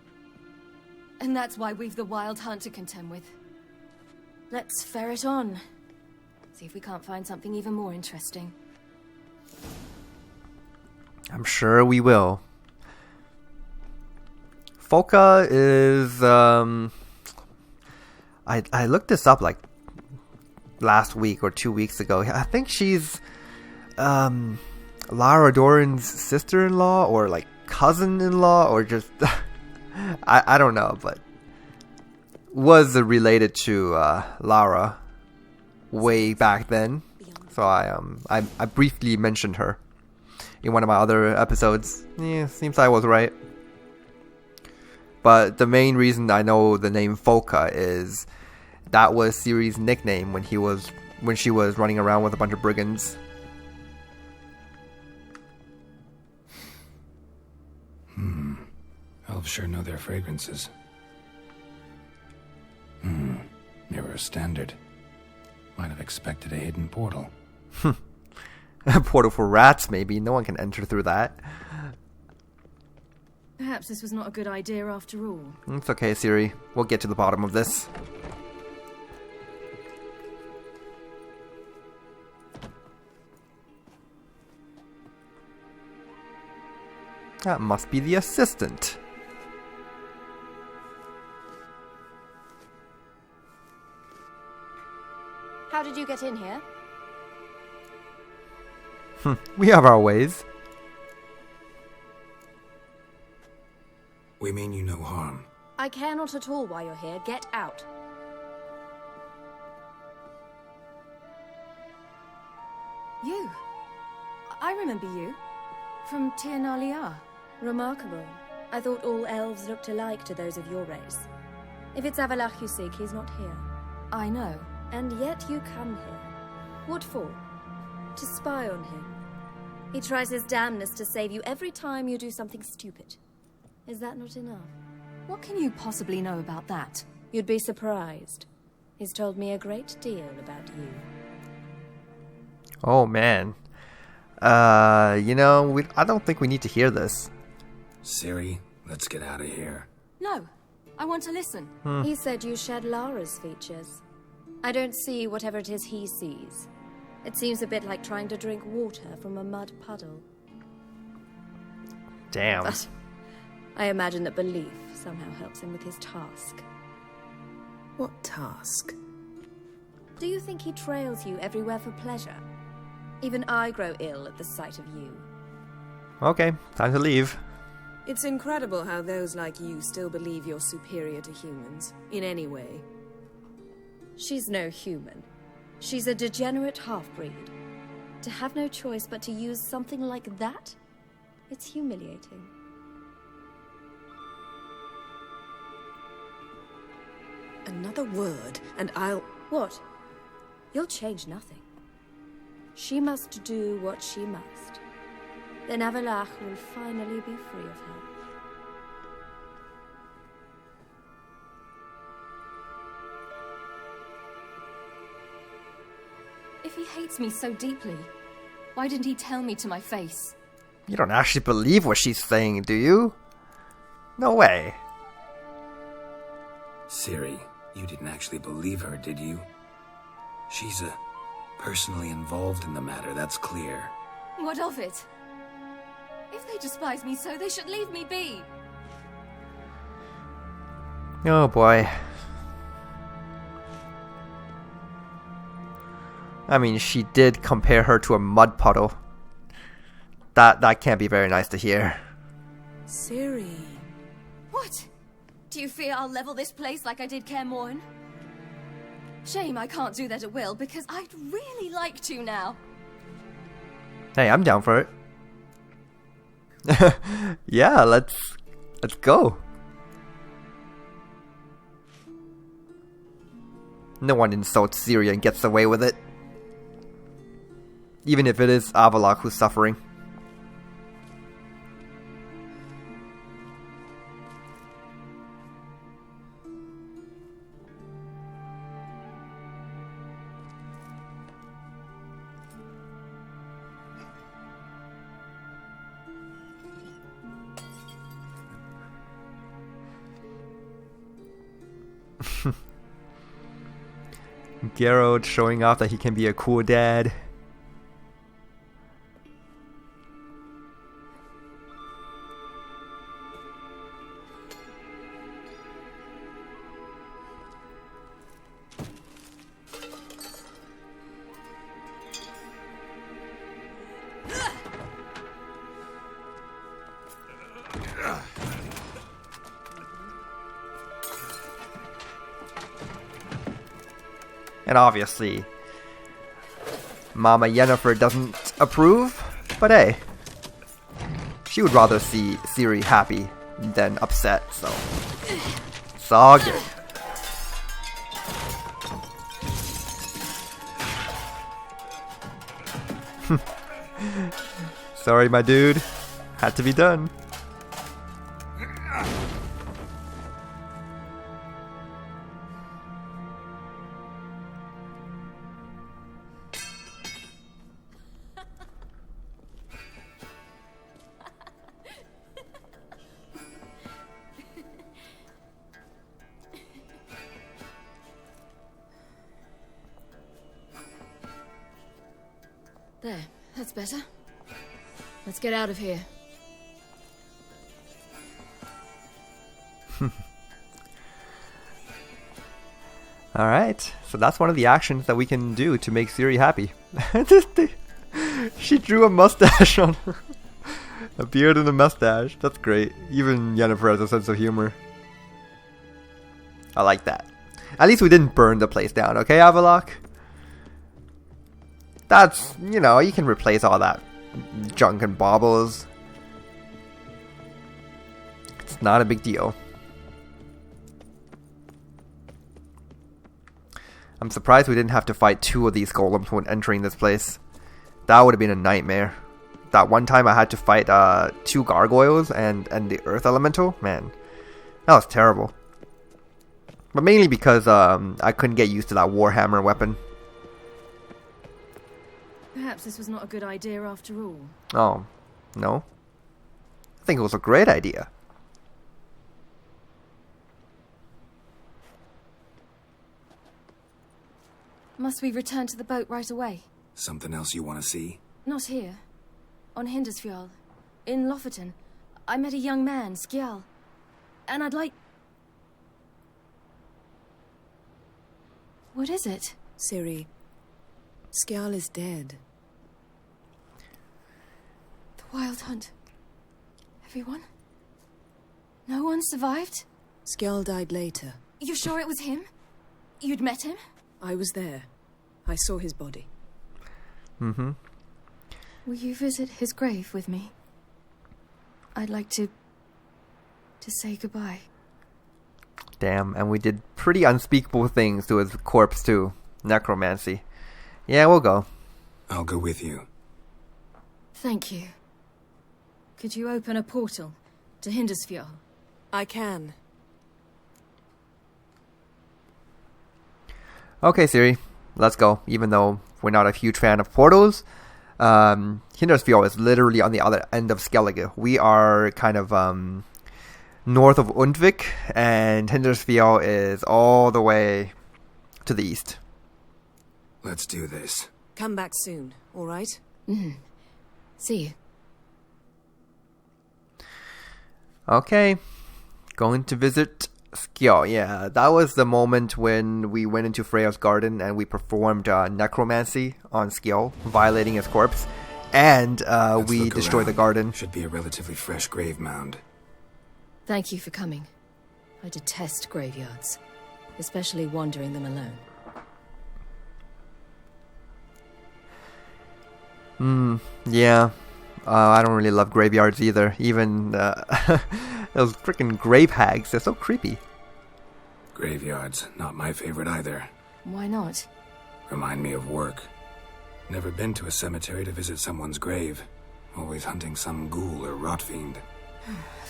Speaker 10: And that's why we've the Wild Hunt to contend with. Let's ferret on. See if we can't find something even more interesting.
Speaker 2: I'm sure we will. Folka is, I I looked this up like last week or 2 weeks ago. I think she's Lara Doran's sister-in-law or like cousin-in-law or just I don't know, but was related to Lara way back then. So I briefly mentioned her in one of my other episodes. Yeah, seems I was right. But the main reason I know the name Folka is that was Ciri's nickname when she was running around with a bunch of brigands.
Speaker 5: Elves sure know their fragrances. Mirror standard. Might have expected a hidden portal.
Speaker 2: A portal for rats, maybe. No one can enter through that.
Speaker 10: Perhaps this was not a good idea after all.
Speaker 2: It's okay, Ciri. We'll get to the bottom of this. That must be the assistant.
Speaker 10: How did you get in here?
Speaker 2: We have our ways.
Speaker 5: We mean you no harm.
Speaker 10: I care not at all why you're here. Get out. You. I remember you. From Tir Nalia.
Speaker 11: Remarkable. I thought all elves looked alike to those of your race. If it's Avallac'h you seek, he's not here.
Speaker 10: I know.
Speaker 11: And yet you come here. What for? To spy on him. He tries his damnedest to save you every time you do something stupid. Is that not enough?
Speaker 10: What can you possibly know about that?
Speaker 11: You'd be surprised. He's told me a great deal about you.
Speaker 2: Oh man. I don't think we need to hear this.
Speaker 5: Ciri, let's get out of here.
Speaker 10: No, I want to listen.
Speaker 11: He said you shared Lara's features. I don't see whatever it is he sees. It seems a bit like trying to drink water from a mud puddle.
Speaker 2: Damn.
Speaker 11: But I imagine that belief somehow helps him with his task.
Speaker 9: What task?
Speaker 11: Do you think he trails you everywhere for pleasure? Even I grow ill at the sight of you.
Speaker 2: Okay, time to leave.
Speaker 9: It's incredible how those like you still believe you're superior to humans, in any way.
Speaker 11: She's no human. She's a degenerate half-breed. To have no choice but to use something like that? It's humiliating.
Speaker 9: Another word, and I'll...
Speaker 11: What? You'll change nothing. She must do what she must. Then Avallac'h will finally be free of her.
Speaker 10: If he hates me so deeply, why didn't he tell me to my face?
Speaker 2: You don't actually believe what she's saying, do you? No way.
Speaker 5: Ciri, you didn't actually believe her, did you? She's personally involved in the matter, that's clear.
Speaker 10: What of it? If they despise me so, they should leave me be.
Speaker 2: Oh boy. I mean, she did compare her to a mud puddle. That can't be very nice to hear.
Speaker 9: Ciri.
Speaker 10: What? Do you fear I'll level this place like I did Kaer Morhen? Shame I can't do that at will, because I'd really like to now.
Speaker 2: Hey, I'm down for it. Yeah, let's go. No one insults Ciri and gets away with it. Even if it is Avallac'h who's suffering. Geralt showing off that he can be a cool dad. And obviously, Mama Yennefer doesn't approve, but hey, she would rather see Ciri happy than upset, so it's all good. Sorry, my dude. Had to be done.
Speaker 10: There, that's better. Let's get out of here.
Speaker 2: Alright, so that's one of the actions that we can do to make Ciri happy. She drew a mustache on her. A beard and a mustache. That's great. Even Yennefer has a sense of humor. I like that. At least we didn't burn the place down, okay, Avallac'h? That's, you know, you can replace all that junk and baubles. It's not a big deal. I'm surprised we didn't have to fight 2 of these golems when entering this place. That would have been a nightmare. That one time I had to fight 2 gargoyles and the earth elemental. Man, that was terrible. But mainly because I couldn't get used to that warhammer weapon.
Speaker 10: Perhaps this was not a good idea after all.
Speaker 2: Oh, no? I think it was a great idea.
Speaker 10: Must we return to the boat right away?
Speaker 5: Something else you want to see?
Speaker 10: Not here. On Hindersfjall. In Lofoten. I met a young man, Skjal. And I'd like... What is it?
Speaker 9: Ciri, Skjal is dead.
Speaker 10: The Wild Hunt. Everyone? No one survived?
Speaker 9: Skjal died later.
Speaker 10: You sure it was him? You'd met him?
Speaker 9: I was there. I saw his body.
Speaker 2: Mm-hmm.
Speaker 10: Will you visit his grave with me? I'd like to say goodbye.
Speaker 2: Damn, and we did pretty unspeakable things to his corpse too. Necromancy. Yeah, we'll go.
Speaker 5: I'll go with you.
Speaker 10: Thank you. Could you open a portal to Hindersfjall?
Speaker 9: I can.
Speaker 2: Okay, Ciri, let's go. Even though we're not a huge fan of portals, Hindersfjall is literally on the other end of Skellige. We are kind of north of Undvik, and Hindersfjall is all the way to the east.
Speaker 5: Let's do this.
Speaker 9: Come back soon, all right?
Speaker 10: Mm-hmm. See you.
Speaker 2: Okay, going to visit Skjal. Yeah, that was the moment when we went into Freya's garden and we performed necromancy on Skjal, violating his corpse, and we destroyed the garden.
Speaker 5: Should be a relatively fresh grave mound.
Speaker 10: Thank you for coming. I detest graveyards, especially wandering them alone.
Speaker 2: Yeah. I don't really love graveyards either. Even those freaking grave hags, they're so creepy.
Speaker 5: Graveyards, not my favorite either.
Speaker 10: Why not?
Speaker 5: Remind me of work. Never been to a cemetery to visit someone's grave. Always hunting some ghoul or rot fiend.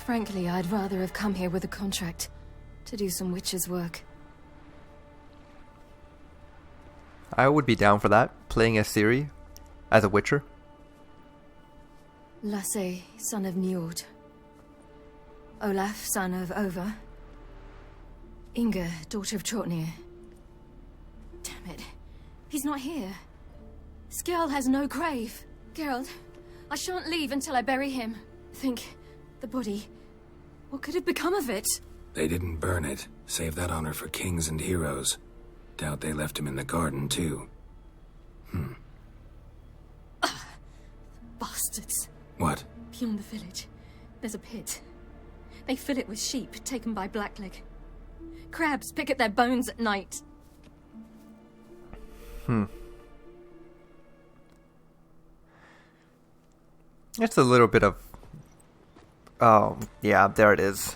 Speaker 10: Frankly, I'd rather have come here with a contract to do some witcher's work.
Speaker 2: I would be down for that, playing as Ciri, as a witcher.
Speaker 10: Lasse, son of Njord. Olaf, son of Over. Inga, daughter of Trotnir. Damn it. He's not here. Skjal has no grave. Geralt, I shan't leave until I bury him. Think, the body. What could have become of it?
Speaker 5: They didn't burn it. Save that honor for kings and heroes. Doubt they left him in the garden, too.
Speaker 10: Bastards.
Speaker 5: What?
Speaker 10: Beyond the village, there's a pit. They fill it with sheep taken by Blackleg. Crabs pick at their bones at night.
Speaker 2: It's a little bit of... Oh, yeah, there it is.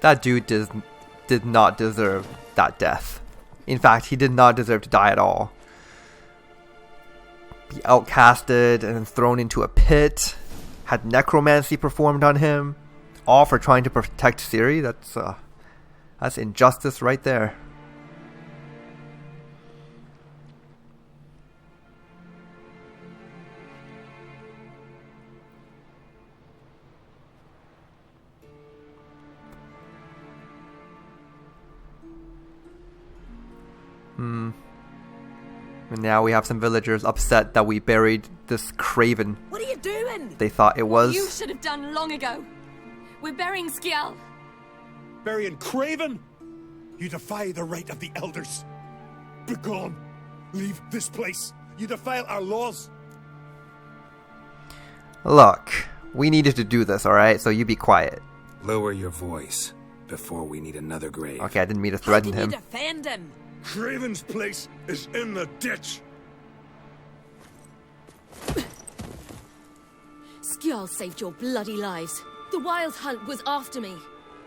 Speaker 2: That dude did not deserve that death. In fact, he did not deserve to die at all. Be outcasted and thrown into a pit. Had necromancy performed on him. All for trying to protect Ciri. That's injustice right there. And now we have some villagers upset that we buried this craven.
Speaker 9: What are you doing?
Speaker 2: They thought it was.
Speaker 10: You should have done long ago. We're burying Skjal.
Speaker 13: Burying craven? You defy the right of the elders. Begone. Leave this place. You defile our laws.
Speaker 2: Look, we needed to do this, alright? So you be quiet.
Speaker 5: Lower your voice before we need another grave.
Speaker 2: Okay, I didn't mean to threaten him.
Speaker 9: Defend him.
Speaker 13: Craven's place is in the ditch.
Speaker 10: Skjal saved your bloody lives. The Wild Hunt was after me.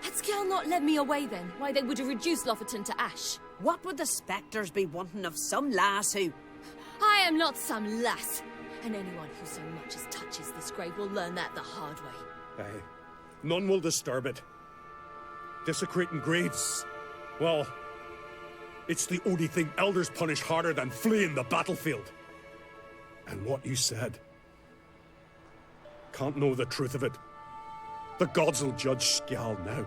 Speaker 10: Had Skjal not led me away then, why they would have reduced Lofoten to ash.
Speaker 9: What would the spectres be wanting of some lass who...
Speaker 10: I am not some lass. And anyone who so much as touches this grave will learn that the hard way.
Speaker 13: Aye. None will disturb it. Desecrating graves. Well, it's the only thing elders punish harder than fleeing the battlefield. And what you said. Can't know the truth of it. The gods will judge Skjal now.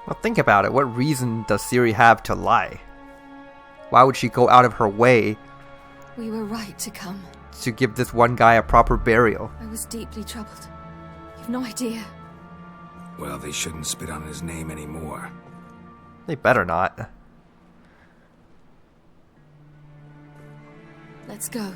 Speaker 2: Well, think about it. What reason does Ciri have to lie? Why would she go out of her way
Speaker 10: We were right to come.
Speaker 2: to give this one guy a proper burial?
Speaker 10: I was deeply troubled. You've no idea.
Speaker 5: Well, they shouldn't spit on his name anymore.
Speaker 2: They better not.
Speaker 10: Let's go.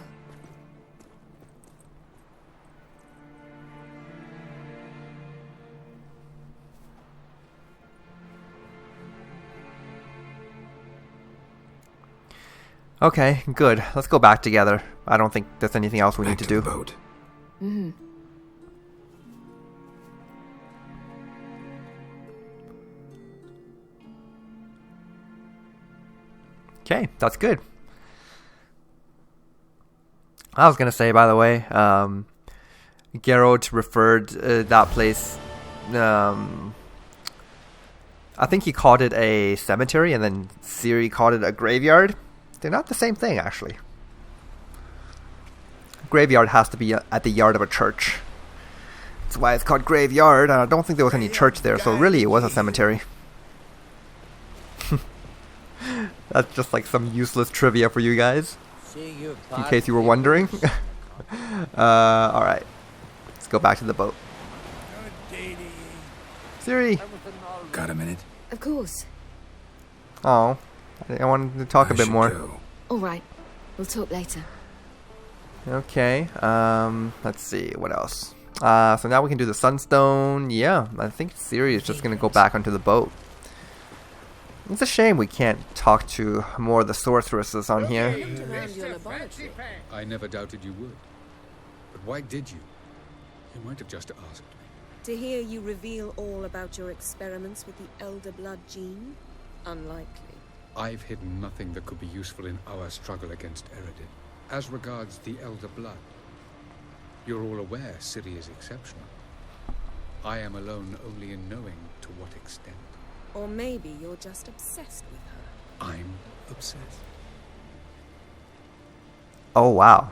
Speaker 2: Okay, good. Let's go back together. I don't think there's anything else we
Speaker 5: Back
Speaker 2: need to do.
Speaker 5: the boat.
Speaker 10: Mm-hmm.
Speaker 2: Okay, that's good. I was gonna say, by the way, Geralt referred that place. I think he called it a cemetery, and then Ciri called it a graveyard. They're not the same thing, actually. Graveyard has to be at the yard of a church. That's why it's called graveyard. I don't think there was any church there, so really it was a cemetery. That's just like some useless trivia for you guys, in case you were wondering. Alright. Let's go back to the boat. Ciri!
Speaker 5: Got a minute?
Speaker 10: Of course.
Speaker 2: Oh, I wanted to talk a bit more.
Speaker 10: All right. We'll talk later.
Speaker 2: Okay, let's see, what else? So now we can do the sunstone. Yeah, I think Ciri is just going to go back onto the boat. It's a shame we can't talk to more of the sorceresses on here.
Speaker 12: I never doubted you would. But why did you? You might have just asked me.
Speaker 9: To hear you reveal all about your experiments with the Elder Blood gene? Unlikely.
Speaker 12: I've hidden nothing that could be useful in our struggle against Eredin. As regards the Elder Blood, you're all aware Ciri is exceptional. I am alone only in knowing to what extent.
Speaker 9: Or maybe you're just obsessed with her.
Speaker 12: I'm obsessed.
Speaker 2: Oh, wow.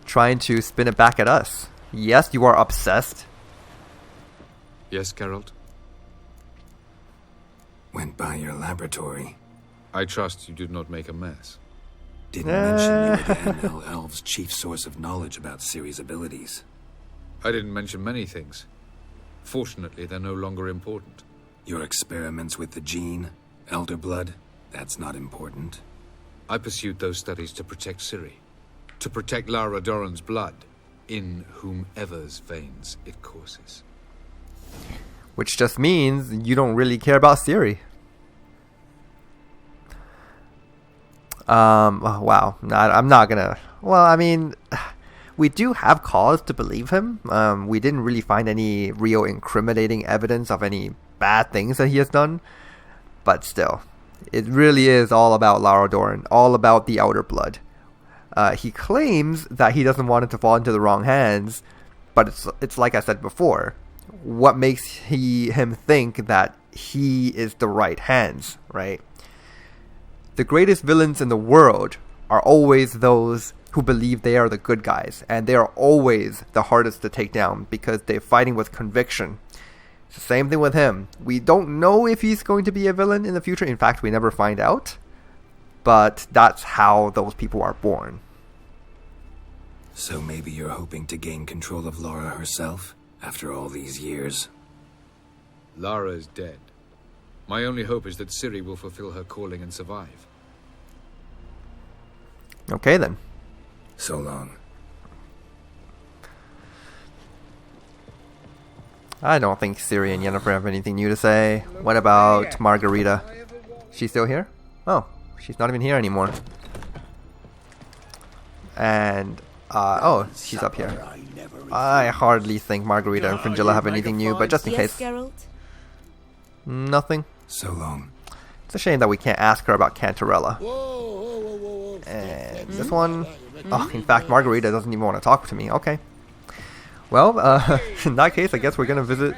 Speaker 2: Trying to spin it back at us. Yes, you are obsessed.
Speaker 12: Yes, Geralt?
Speaker 5: Went by your laboratory.
Speaker 12: I trust you did not make a mess.
Speaker 5: Didn't mention you were the ML Elves' chief source of knowledge about Ciri's abilities.
Speaker 12: I didn't mention many things. Fortunately, they're no longer important.
Speaker 5: Your experiments with the gene, Elder Blood, That's not important.
Speaker 12: I pursued those studies to protect Ciri. To protect Lara Doran's blood, in whomever's veins it courses.
Speaker 2: Which just means you don't really care about Ciri. Oh, wow. I'm not gonna... Well, I mean... We do have cause to believe him. We didn't really find any real incriminating evidence of any bad things that he has done. But still, it really is all about Lara Doran, all about the Outer Blood. He claims that he doesn't want it to fall into the wrong hands, but it's like I said before. What makes him think that he is the right hands, right? The greatest villains in the world are always those who believe they are the good guys, and they are always the hardest to take down because they're fighting with conviction. It's the same thing with him. We don't know if he's going to be a villain in the future. In fact, we never find out. But that's how those people are born.
Speaker 5: So maybe you're hoping to gain control of Lara herself after all these years?
Speaker 12: Lara's dead. My only hope is that Ciri will fulfill her calling and survive.
Speaker 2: Okay then.
Speaker 5: So long.
Speaker 2: I don't think Ciri and Yennefer have anything new to say. What about Margarita? She's still here? Oh, she's not even here anymore. And, oh, she's up here. I hardly think Margarita and Fringilla have anything new, but just in case. Nothing.
Speaker 5: So long.
Speaker 2: It's a shame that we can't ask her about Cantarella. And this one... Oh, in fact, Margarita doesn't even want to talk to me. Okay. Well, in that case, I guess we're going to visit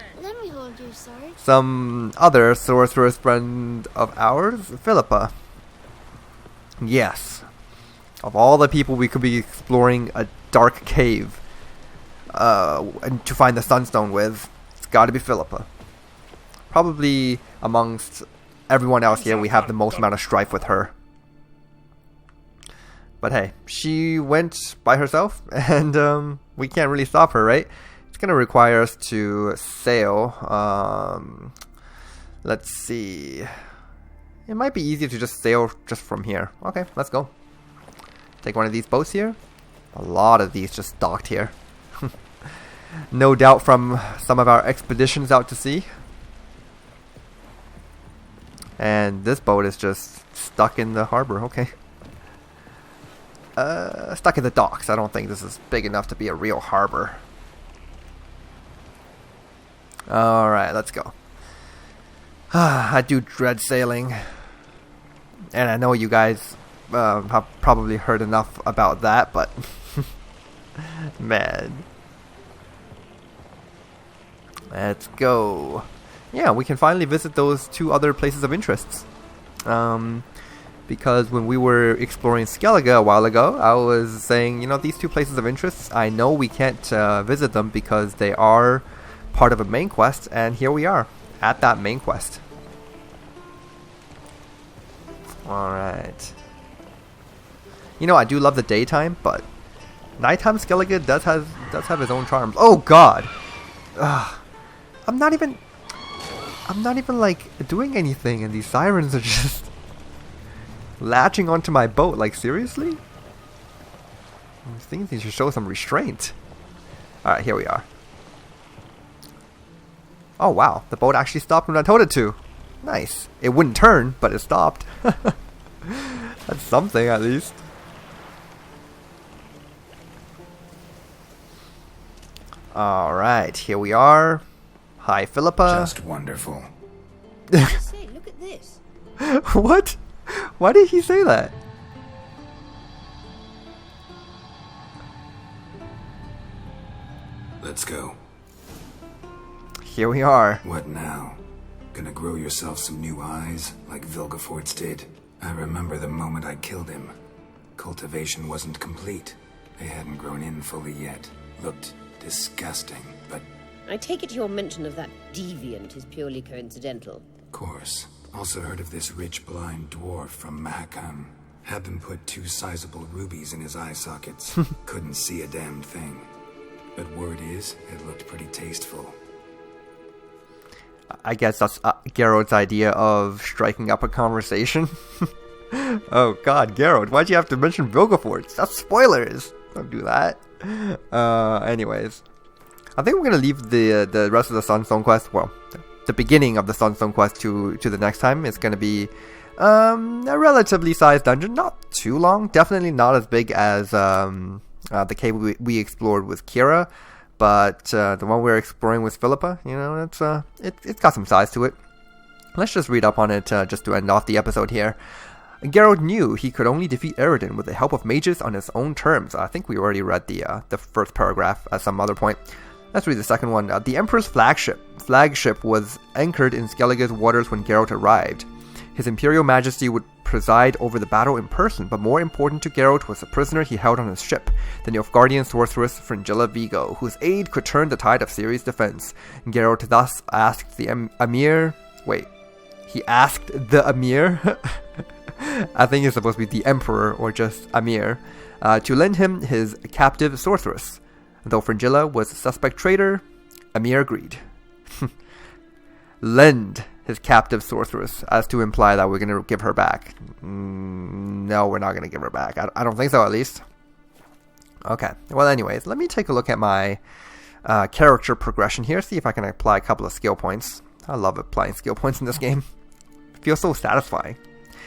Speaker 2: some other sorceress friend of ours, Philippa. Yes. Of all the people we could be exploring a dark cave and to find the Sunstone with, it's got to be Philippa. Probably amongst everyone else here, we have the most amount of strife with her. But hey, she went by herself, and we can't really stop her, right? It's going to require us to sail. Let's see. It might be easier to just sail just from here. Okay, let's go. Take one of these boats here. A lot of these just docked here. No doubt from some of our expeditions out to sea. And this boat is just stuck in the harbor. Okay. Stuck in the docks. I don't think this is big enough to be a real harbor. Alright, let's go. I do dread sailing. And I know you guys have probably heard enough about that, but... man. Let's go. Yeah, we can finally visit those two other places of interest. Because when we were exploring Skellige a while ago, I was saying, you know, these two places of interest, I know we can't visit them because they are part of a main quest, and here we are, at that main quest. Alright. You know, I do love the daytime, but nighttime Skellige does have its own charms. Oh god! I'm not even like doing anything, and these sirens are just latching onto my boat. Like, seriously? I think they should show some restraint. Alright, here we are. Oh wow, the boat actually stopped when I told it to. Nice. It wouldn't turn, but it stopped. That's something, at least. Alright, here we are. Hi, Philippa.
Speaker 5: Just wonderful.
Speaker 11: Say, look at this.
Speaker 2: What? Why did he say that?
Speaker 5: Let's go.
Speaker 2: Here we are.
Speaker 5: What now? Gonna grow yourself some new eyes, like Vilgefortz did? I remember the moment I killed him. Cultivation wasn't complete. They hadn't grown in fully yet. Looked disgusting, but...
Speaker 14: I take it your mention of that deviant is purely coincidental.
Speaker 5: Of course. Also heard of this rich blind dwarf from Mahakam. Had them put 2 sizable rubies in his eye sockets. Couldn't see a damn thing. But word is, it looked pretty tasteful.
Speaker 2: I guess that's Geralt's idea of striking up a conversation. Oh god, Geralt, why'd you have to mention Vilgefortz? That's spoilers! Don't do that. Anyways. I think we're gonna leave the rest of the Sunstone quest, well, the beginning of the Sunstone quest to the next time. It's gonna be a relatively sized dungeon, not too long, definitely not as big as the cave we explored with Kira, but the one we're exploring with Philippa, you know, it's got some size to it. Let's just read up on it just to end off the episode here. Geralt knew he could only defeat Eredin with the help of mages on his own terms. I think we already read the first paragraph at some other point. Let's read the second one. The Emperor's flagship was anchored in Skellige's waters when Geralt arrived. His Imperial Majesty would preside over the battle in person, but more important to Geralt was the prisoner he held on his ship, the Nilfgaardian sorceress Fringilla Vigo, whose aid could turn the tide of Ciri's defense. Geralt thus asked the Emir... Wait. He asked the Emir... I think it's supposed to be the Emperor or just Emir, to lend him his captive sorceress. Though Fringilla was a suspect traitor, Emir agreed. Lend his captive sorceress, as to imply that we're going to give her back. No, we're not going to give her back. I don't think so, at least. Okay, well anyways, let me take a look at my character progression here, see if I can apply a couple of skill points. I love applying skill points in this game. It feels so satisfying.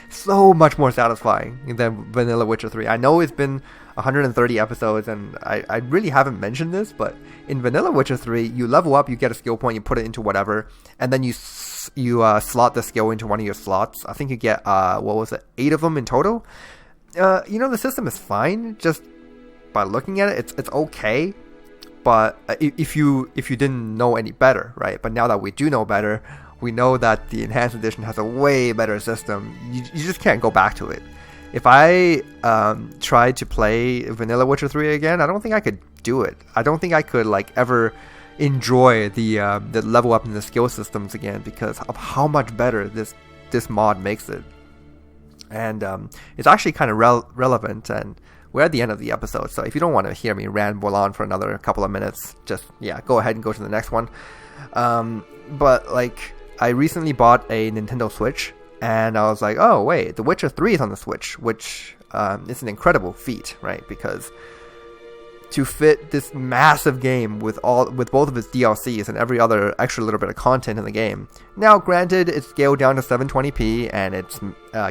Speaker 2: So much more satisfying than Vanilla Witcher 3. I know it's been 130 episodes and I really haven't mentioned this, but in Vanilla Witcher 3, you level up, you get a skill point, you put it into whatever, and then you slot the skill into one of your slots. I think you get, 8 of them in total. You know, the system is fine, just by looking at it, it's okay, but if you didn't know any better, right? But now that we do know better, we know that the Enhanced Edition has a way better system. You just can't go back to it. If I tried to play Vanilla Witcher 3 again, I don't think I could do it. I don't think I could ever enjoy the level up in the skill systems again because of how much better this mod makes it. And it's actually kind of relevant, and we're at the end of the episode, so if you don't want to hear me ramble on for another couple of minutes, just go ahead and go to the next one. But I recently bought a Nintendo Switch, and I was like, oh wait, The Witcher 3 is on the Switch, which is an incredible feat, right? Because to fit this massive game with both of its DLCs and every other extra little bit of content in the game. Now, granted, it's scaled down to 720p and it's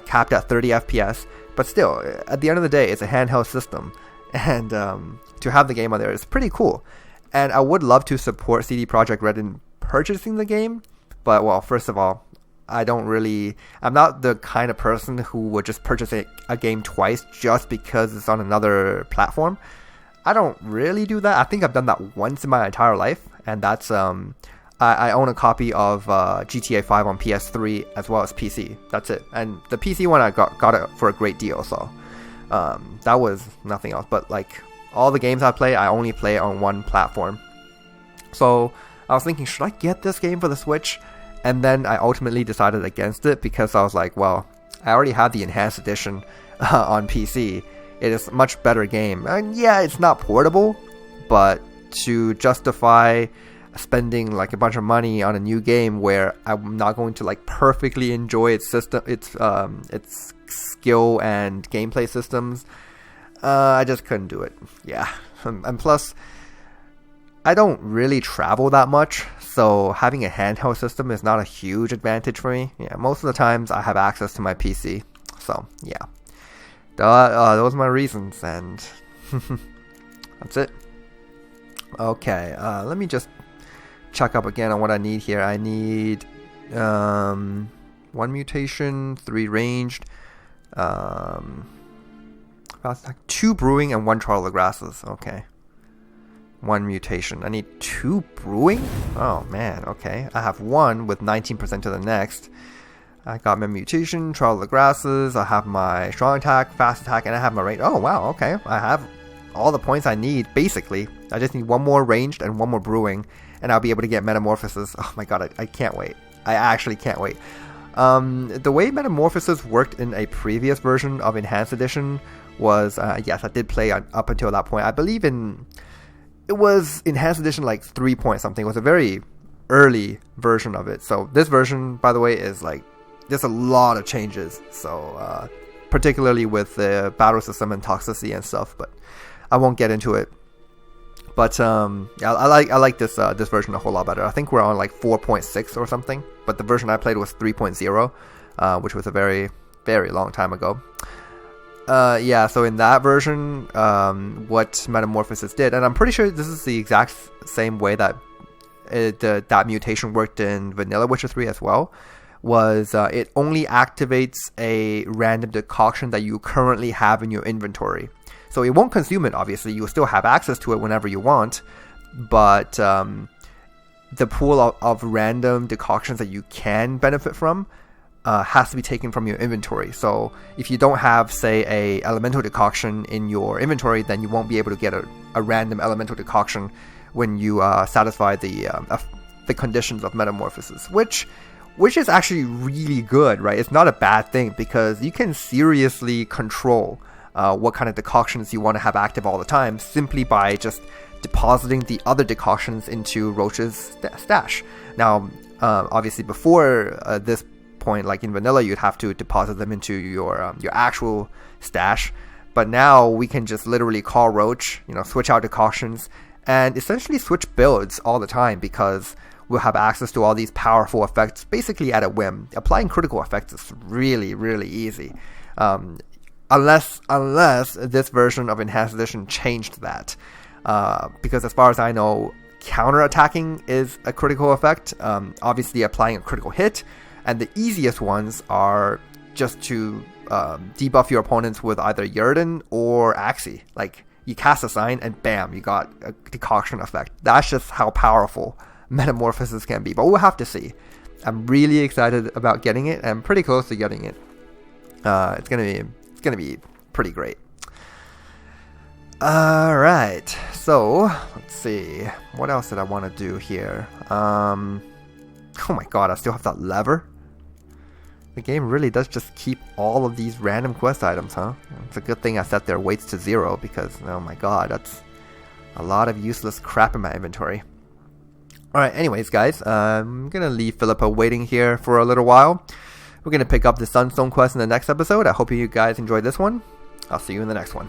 Speaker 2: capped at 30 FPS, but still, at the end of the day, it's a handheld system, and to have the game on there is pretty cool. And I would love to support CD Projekt Red in purchasing the game. But, well, first of all, I'm not the kind of person who would just purchase a game twice just because it's on another platform. I don't really do that. I think I've done that once in my entire life, and that's, I own a copy of GTA 5 on PS3 as well as PC. That's it. And the PC one, I got it for a great deal, so that was nothing else. But, all the games I play, I only play on one platform. So I was thinking, should I get this game for the Switch? And then I ultimately decided against it because I was like, well, I already have the Enhanced Edition on PC. It is a much better game. And yeah, it's not portable, but to justify spending a bunch of money on a new game where I'm not going to perfectly enjoy its system, its skill and gameplay systems, I just couldn't do it. Yeah, and plus, I don't really travel that much, so having a handheld system is not a huge advantage for me. Yeah, most of the times I have access to my PC, so yeah. Those are my reasons, and that's it. Okay, let me just check up again on what I need here. I need 1 mutation, 3 ranged, 2 brewing, and 1 Charles of Grasses. Okay. 1 mutation. I need 2 brewing? Oh man, okay. I have 1 with 19% to the next. I got my mutation, Trial of the Grasses, I have my strong attack, fast attack, and I have my range. Oh wow, okay. I have all the points I need, basically. I just need 1 more ranged and 1 more brewing, and I'll be able to get Metamorphosis. Oh my god, I can't wait. I actually can't wait. The way Metamorphosis worked in a previous version of Enhanced Edition was, yes, I did play up until that point. I believe it was Enhanced Edition 3 point something. It was a very early version of it. So this version, by the way, is like, there's a lot of changes. So particularly with the battle system and toxicity and stuff, but I won't get into it. But yeah, I like this this version a whole lot better. I think we're on like 4.6 or something, but the version I played was 3.0, which was a very, very long time ago. Yeah, so in that version, what Metamorphosis did, and I'm pretty sure this is the exact same way that that mutation worked in Vanilla Witcher 3 as well, was it only activates a random decoction that you currently have in your inventory. So it won't consume it, obviously. You'll still have access to it whenever you want, but the pool of random decoctions that you can benefit from has to be taken from your inventory. So if you don't have, say, a elemental decoction in your inventory, then you won't be able to get a random elemental decoction when you satisfy the conditions of Metamorphosis, which is actually really good, right? It's not a bad thing, because you can seriously control what kind of decoctions you want to have active all the time simply by just depositing the other decoctions into Roach's stash. Now, obviously before this point, like in Vanilla, you'd have to deposit them into your actual stash, but now we can just literally call Roach, switch out decoctions, and essentially switch builds all the time, because we'll have access to all these powerful effects basically at a whim. Applying critical effects is really, really easy. Unless this version of Enhanced Edition changed that. Because as far as I know, counter-attacking is a critical effect. Obviously applying a critical hit. And the easiest ones are just to debuff your opponents with either Yrden or Axii. Like, you cast a sign and bam, you got a decoction effect. That's just how powerful Metamorphosis can be. But we'll have to see. I'm really excited about getting it. I'm pretty close to getting it. It's gonna be pretty great. Alright, so let's see, what else did I want to do here? Oh my god, I still have that lever. The game really does just keep all of these random quest items, huh? It's a good thing I set their weights to 0, because oh my god, that's a lot of useless crap in my inventory. Alright, anyways guys, I'm gonna leave Philippa waiting here for a little while. We're going to pick up the Sunstone quest in the next episode. I hope you guys enjoyed this one. I'll see you in the next one.